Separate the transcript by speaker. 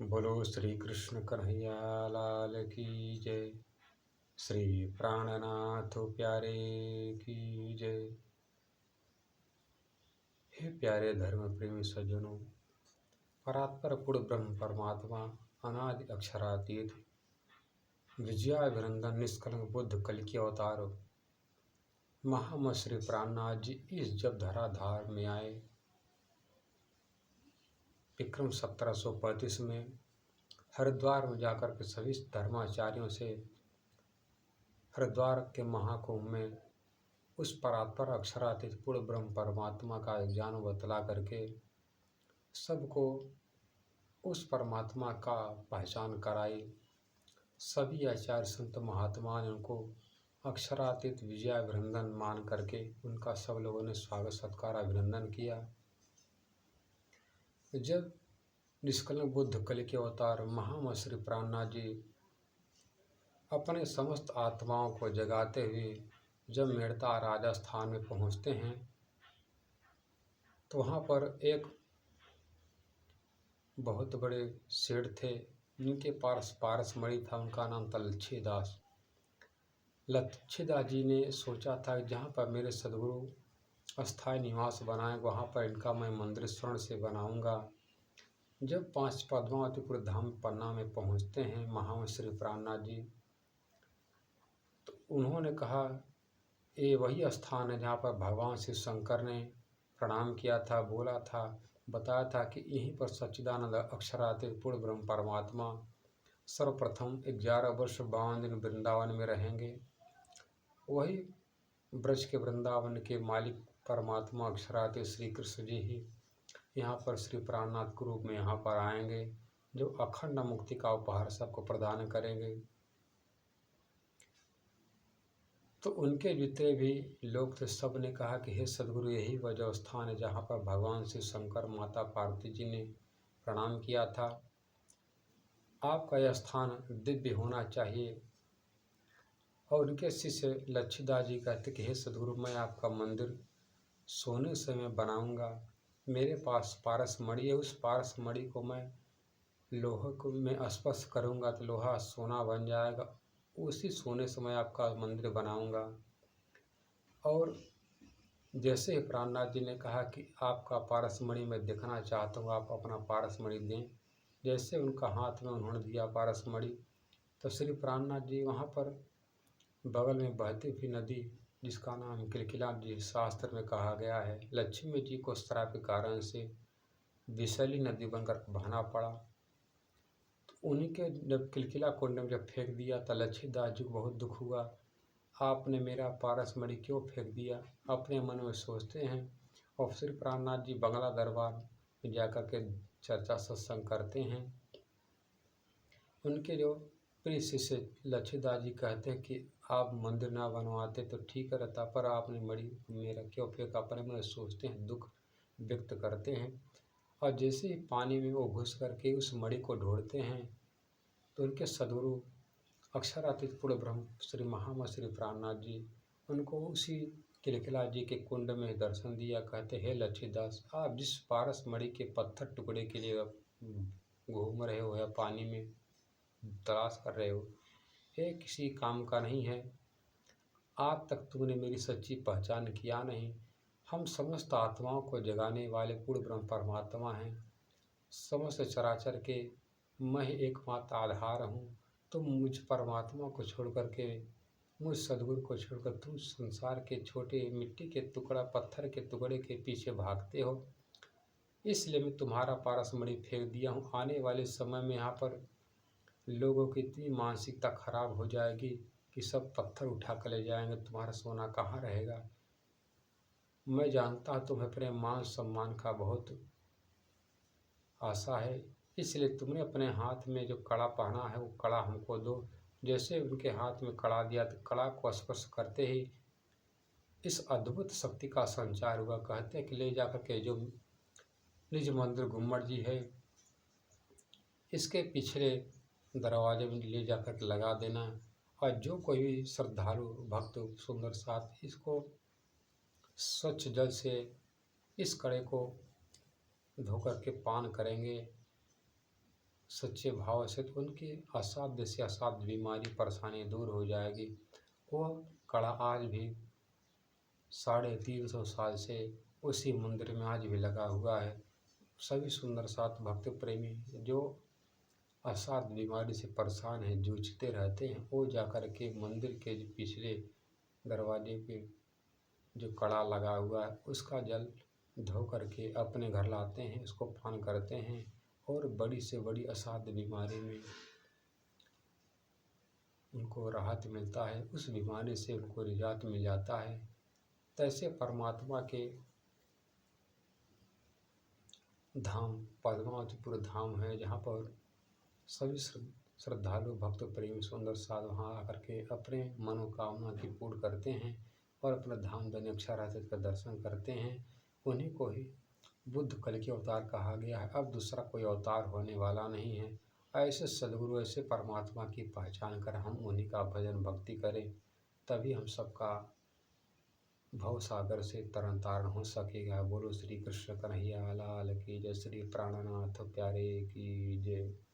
Speaker 1: बोलो श्री कृष्ण कन्हैया लाल की जय। श्री प्राणनाथ प्यारे की जय। हे प्यारे धर्म प्रेमी सज्जनों, परात्पर पूर्ण ब्रह्म परमात्मा अनादि अक्षरातीत विजयाभिनंदन निष्कलंक बुद्ध कल की अवतार महामत श्री प्राणनाथ जी इस जब धराधार में आए विक्रम 1735 में हरिद्वार में जाकर के सभी धर्माचार्यों से हरिद्वार के महाकुंभ में उस परात्पर अक्षरातीत पूर्ण ब्रह्म परमात्मा का ज्ञान बतला करके सबको उस परमात्मा का पहचान कराई। सभी आचार्य संत महात्मा ने उनको अक्षरातीत विजयाभिनंदन मान करके उनका सब लोगों ने स्वागत सत्कार अभिनंदन किया। जब निष्कलंक बुद्ध कल के अवतार महामत श्री प्राणनाथ जी अपने समस्त आत्माओं को जगाते हुए जब मेड़ता राजस्थान में पहुंचते हैं तो वहाँ पर एक बहुत बड़े सेठ थे जिनके पास पारसमणि था। उनका नाम था लच्छीदास। लच्छीदास जी ने सोचा था कि जहाँ पर मेरे सदगुरु अस्थायी निवास बनाए वहाँ पर इनका मैं मंदिर स्वर्ण से बनाऊंगा। जब 5 पद्मावतीपुर धाम पन्ना में पहुँचते हैं महामत श्री प्राणनाथ जी, तो उन्होंने कहा ये वही स्थान है जहाँ पर भगवान शिव शंकर ने प्रणाम किया था, बोला था, बताया था कि यहीं पर सच्चिदानंद अक्षरातीत पूर्ण ब्रह्म परमात्मा सर्वप्रथम 11 वर्ष 52 दिन वृंदावन में रहेंगे। वही ब्रज के वृंदावन के मालिक परमात्मा अक्षरातीत श्री कृष्ण जी ही यहाँ पर श्री प्राणनाथ के रूप में यहाँ पर आएंगे, जो अखंड मुक्ति का उपहार सबको प्रदान करेंगे। तो उनके जितने भी लोग थे सब ने कहा कि हे सदगुरु यही वह जो स्थान है जहाँ पर भगवान शिव शंकर माता पार्वती जी ने प्रणाम किया था। आपका यह स्थान दिव्य होना चाहिए। और उनके शिष्य लच्छीदास जी कहते कि हे सदगुरु मैं आपका मंदिर सोने से मैं बनाऊंगा। मेरे पास पारस मणि है, उस पारस मणि को मैं लोहे को मैं स्पर्श करूंगा तो लोहा सोना बन जाएगा। उसी सोने से मैं आपका मंदिर बनाऊंगा। और जैसे ही प्राणनाथ जी ने कहा कि आपका पारसमणि मैं देखना चाहता हूँ, आप अपना पारसमणि दें। जैसे उनका हाथ में उन्होंने दिया पारसमणि तो श्री प्राणनाथ जी वहाँ पर बगल में बहती हुई नदी जिसका नाम किलकिला जी शास्त्र में कहा गया है, लक्ष्मी जी को श्राप के कारण से विषैली नदी बनकर बहना पड़ा। तो उन्हीं के जब किलकिला कुंड में जब फेंक दिया तो लच्छीदास जी को बहुत दुख हुआ। आपने मेरा पारसमणि क्यों फेंक दिया, अपने मन में सोचते हैं। और श्री प्राणनाथ जी बंगला दरबार में जाकर के चर्चा सत्संग करते हैं। उनके जो प्रिय शिष्य लच्छीदास जी कहते हैं कि आप मंदिर ना बनवाते तो ठीक रहता, पर आपने मणि मेरा क्यों फेंका, अपने में सोचते हैं, दुख व्यक्त करते हैं। और जैसे ही पानी में वो घुस करके उस मणि को ढूंढते हैं तो उनके सदगुरु अक्षरातीत पूर्ण ब्रह्म श्री महामत श्री प्राणनाथ जी उनको उसी किलकिला जी के कुंड में दर्शन दिया। कहते हे लच्छीदास, आप जिस पारस मणि के पत्थर टुकड़े के लिए घूम रहे हो या पानी में तलाश कर रहे हो, ये किसी काम का नहीं है। आज तक तुमने मेरी सच्ची पहचान किया नहीं। हम समस्त आत्माओं को जगाने वाले पूर्ण ब्रह्म परमात्मा हैं। समस्त चराचर के मैं एकमात्र आधार हूँ। तुम मुझ परमात्मा को छोड़ करके, मुझ सदगुरु को छोड़कर तुम संसार के छोटे मिट्टी के टुकड़ा पत्थर के टुकड़े के पीछे भागते हो। इसलिए मैं तुम्हारा पारसमणि फेंक दिया हूँ। आने वाले समय में यहाँ पर लोगों की इतनी मानसिकता खराब हो जाएगी कि सब पत्थर उठा कर ले जाएंगे, तुम्हारा सोना कहाँ रहेगा। मैं जानता हूँ तुम्हें अपने मान सम्मान का बहुत आशा है, इसलिए तुमने अपने हाथ में जो कड़ा पहना है वो कड़ा हमको दो। जैसे उनके हाथ में कड़ा दिया तो कड़ा को स्पर्श करते ही इस अद्भुत शक्ति का संचार हुआ। कहते हैं कि ले जाकर के जो निज मंदिर गुम्मट जी है इसके पिछले दरवाजे में ले जाकर के लगा देना। और जो कोई भी श्रद्धालु भक्त सुंदर साथ इसको स्वच्छ जल से इस कड़े को धोकर के पान करेंगे, सच्चे भाव से, तो उनकी असाध्य से असाध्य बीमारी परेशानी दूर हो जाएगी। वह कड़ा आज भी 350 साल से उसी मंदिर में आज भी लगा हुआ है। सभी सुंदर सात भक्त प्रेमी जो असाध्य बीमारी से परेशान हैं, जूझते रहते हैं, वो जाकर के मंदिर के जो पिछले दरवाजे पे जो कड़ा लगा हुआ है उसका जल धो करके अपने घर लाते हैं, उसको पान करते हैं और बड़ी से बड़ी असाध्य बीमारी में उनको राहत मिलता है, उस बीमारी से उनको निजात मिल जाता है। तैसे परमात्मा के धाम पद्मावतीपुर धाम है, जहाँ पर सभी श्रद्धालु भक्त प्रेमी सुंदर साध वहाँ आकर के अपने मनोकामना की पूर्ण करते हैं और अपना धाम धन्यक्षरातीत का दर्शन करते हैं। उन्हीं को ही बुद्ध कल के अवतार कहा गया है। अब दूसरा कोई अवतार होने वाला नहीं है। ऐसे सद्गुरु, ऐसे परमात्मा की पहचान कर हम उन्हीं का भजन भक्ति करें, तभी हम सबका भव सागर से तरन तारण हो सकेगा। बोलो श्री कृष्ण कन्हैया लाल की जय, श्री प्राणनाथ प्यारे की जय।